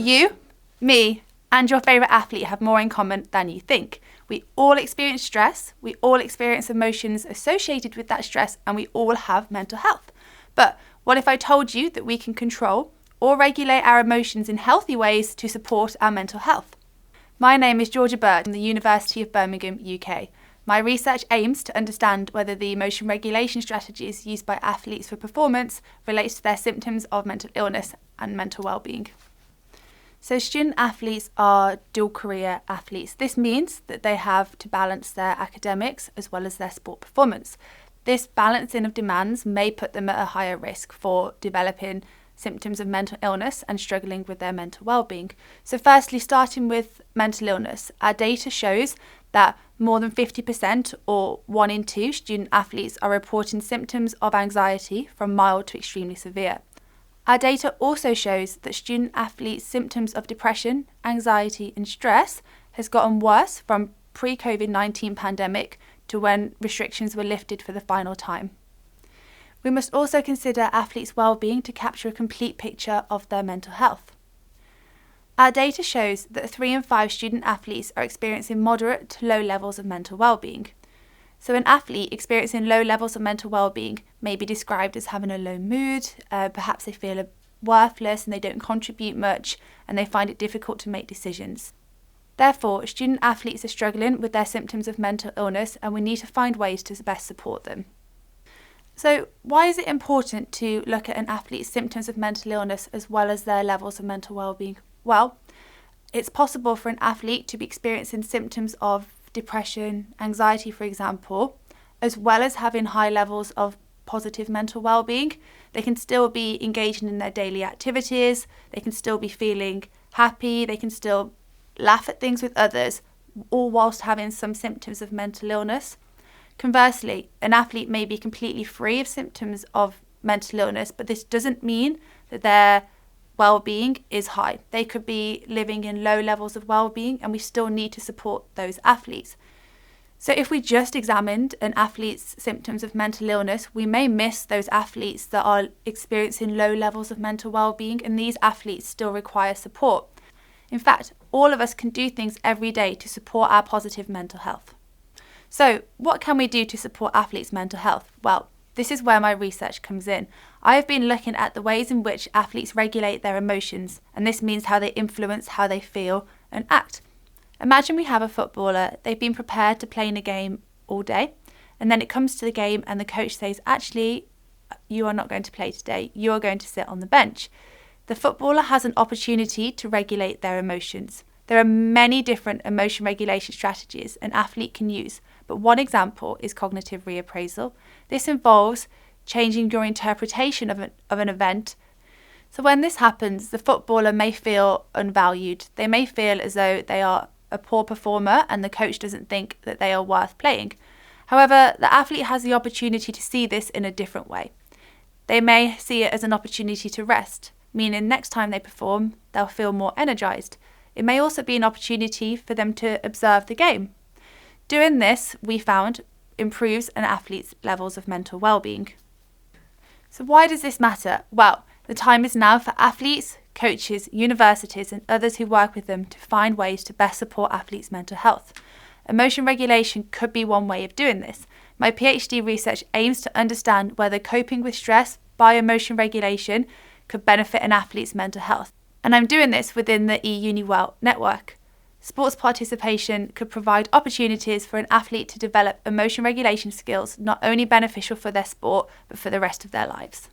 you, me, and your favourite athlete have more in common than you think. We all experience stress, we all experience emotions associated with that stress, and we all have mental health. But what if I told you that we can control or regulate our emotions in healthy ways to support our mental health? My name is Georgia Bird from the University of Birmingham, UK. My research aims to understand whether the emotion regulation strategies used by athletes for performance relates to their symptoms of mental illness and mental well-being. So student athletes are dual career athletes. This means that they have to balance their academics as well as their sport performance. This balancing of demands may put them at a higher risk for developing symptoms of mental illness and struggling with their mental well-being. So firstly, starting with mental illness, our data shows that more than 50% or 1 in 2 student athletes are reporting symptoms of anxiety from mild to extremely severe. Our data also shows that student athletes' symptoms of depression, anxiety and stress has gotten worse from pre-COVID-19 pandemic to when restrictions were lifted for the final time. We must also consider athletes' well-being to capture a complete picture of their mental health. Our data shows that 3 in 5 student athletes are experiencing moderate to low levels of mental well-being. So an athlete experiencing low levels of mental well-being may be described as having a low mood, perhaps they feel worthless and they don't contribute much and they find it difficult to make decisions. Therefore, student athletes are struggling with their symptoms of mental illness and we need to find ways to best support them. So why is it important to look at an athlete's symptoms of mental illness as well as their levels of mental well-being? Well, it's possible for an athlete to be experiencing symptoms of depression, anxiety, for example, as well as having high levels of positive mental well-being. They can still be engaging in their daily activities, they can still be feeling happy, they can still laugh at things with others, all whilst having some symptoms of mental illness. Conversely, an athlete may be completely free of symptoms of mental illness, but this doesn't mean that their well-being is high. They could be living in low levels of well-being and we still need to support those athletes. So if we just examined an athlete's symptoms of mental illness, we may miss those athletes that are experiencing low levels of mental well-being, and these athletes still require support. In fact, all of us can do things every day to support our positive mental health. So what can we do to support athletes' mental health? Well, this is where my research comes in. I have been looking at the ways in which athletes regulate their emotions, and this means how they influence how they feel and act. Imagine we have a footballer, they've been prepared to play in a game all day, and then it comes to the game and the coach says, actually, you are not going to play today, you are going to sit on the bench. The footballer has an opportunity to regulate their emotions. There are many different emotion regulation strategies an athlete can use, but one example is cognitive reappraisal. This involves changing your interpretation of an event. So when this happens, the footballer may feel unvalued. They may feel as though they are a poor performer and the coach doesn't think that they are worth playing. However, the athlete has the opportunity to see this in a different way. They may see it as an opportunity to rest, meaning next time they perform, they'll feel more energized. It may also be an opportunity for them to observe the game. Doing this, we found, improves an athlete's levels of mental well-being. So why does this matter? Well, the time is now for athletes, coaches, universities and others who work with them to find ways to best support athletes' mental health. Emotion regulation could be one way of doing this. My PhD research aims to understand whether coping with stress by emotion regulation could benefit an athlete's mental health. And I'm doing this within the EUniWell network. Sports participation could provide opportunities for an athlete to develop emotion regulation skills not only beneficial for their sport, but for the rest of their lives.